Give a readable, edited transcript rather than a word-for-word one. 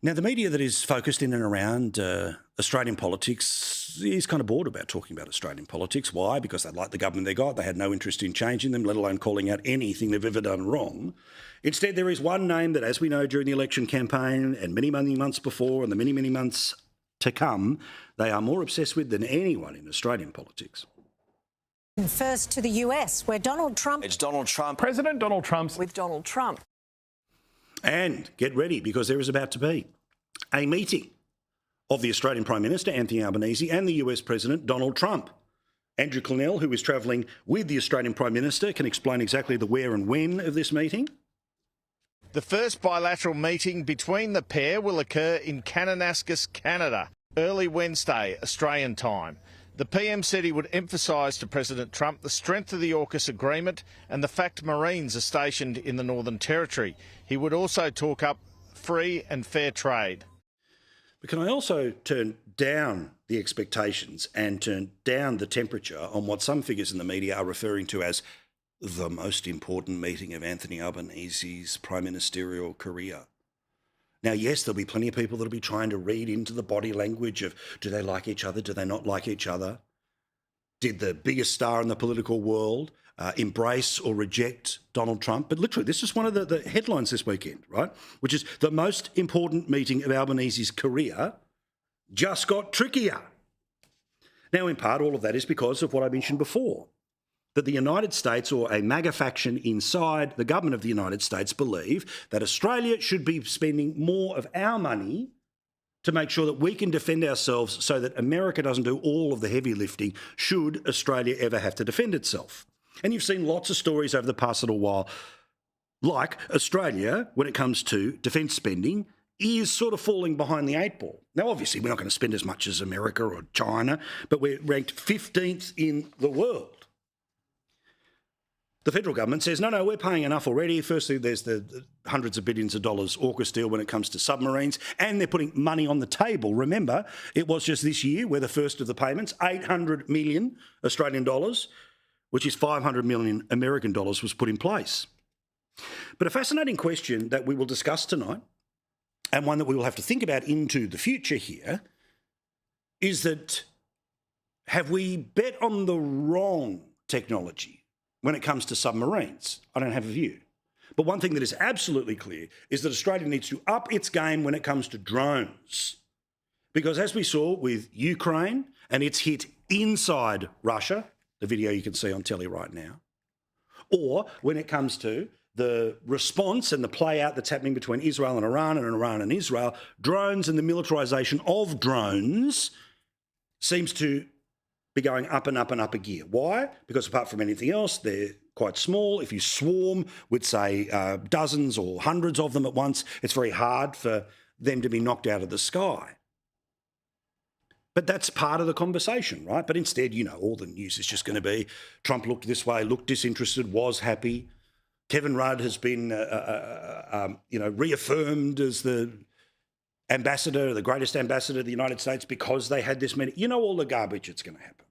Now, the media that is focused in and around Australian politics is kind of bored about talking about Australian politics. Why? Because they like the government they got. They had no interest in changing them, let alone calling out anything they've ever done wrong. Instead, there is one name that, as we know during the election campaign and many, many months before and the many, many months to come, they are more obsessed with than anyone in Australian politics. First to the US, where Donald Trump... It's Donald Trump. President Donald Trump's... With Donald Trump. And get ready, because there is about to be a meeting of the Australian Prime Minister, Anthony Albanese, and the US President, Donald Trump. Andrew Clennell, who is travelling with the Australian Prime Minister, can explain exactly the where and when of this meeting. The first bilateral meeting between the pair will occur in Kananaskis, Canada, early Wednesday, Australian time. The PM said he would emphasise to President Trump the strength of the AUKUS agreement and the fact Marines are stationed in the Northern Territory. He would also talk up free and fair trade. But can I also turn down the expectations and turn down the temperature on what some figures in the media are referring to as the most important meeting of Anthony Albanese's prime ministerial career? Now, yes, there'll be plenty of people that'll be trying to read into the body language of, do they like each other? Do they not like each other? Did the biggest star in the political world embrace or reject Donald Trump? But literally, this is one of the headlines this weekend, right? Which is the most important meeting of Albanese's career just got trickier. Now, in part, all of that is because of what I mentioned before, that the United States, or a MAGA faction inside the government of the United States, believe that Australia should be spending more of our money to make sure that we can defend ourselves so that America doesn't do all of the heavy lifting should Australia ever have to defend itself. And you've seen lots of stories over the past little while, like Australia, when it comes to defence spending, is sort of falling behind the eight ball. Now, obviously, we're not going to spend as much as America or China, but we're ranked 15th in the world. The federal government says, no, we're paying enough already. Firstly, there's the hundreds of billions of dollars AUKUS deal when it comes to submarines, and they're putting money on the table. Remember, it was just this year where the first of the payments, 800 million Australian dollars, which is 500 million American dollars, was put in place. But a fascinating question that we will discuss tonight, and one that we will have to think about into the future here, is that have we bet on the wrong technology when it comes to submarines? I don't have a view. But one thing that is absolutely clear is that Australia needs to up its game when it comes to drones. Because as we saw with Ukraine and its hit inside Russia, the video you can see on telly right now, or when it comes to the response and the play out that's happening between Israel and Iran and Israel, drones and the militarisation of drones seems to be going up and up and up a gear. Why? Because apart from anything else, they're quite small. If you swarm with, say, dozens or hundreds of them at once, it's very hard for them to be knocked out of the sky. But that's part of the conversation, right? But instead, all the news is just going to be Trump looked this way, looked disinterested, was happy. Kevin Rudd has been, reaffirmed as the ambassador, the greatest ambassador of the United States because they had this many. All the garbage that's going to happen.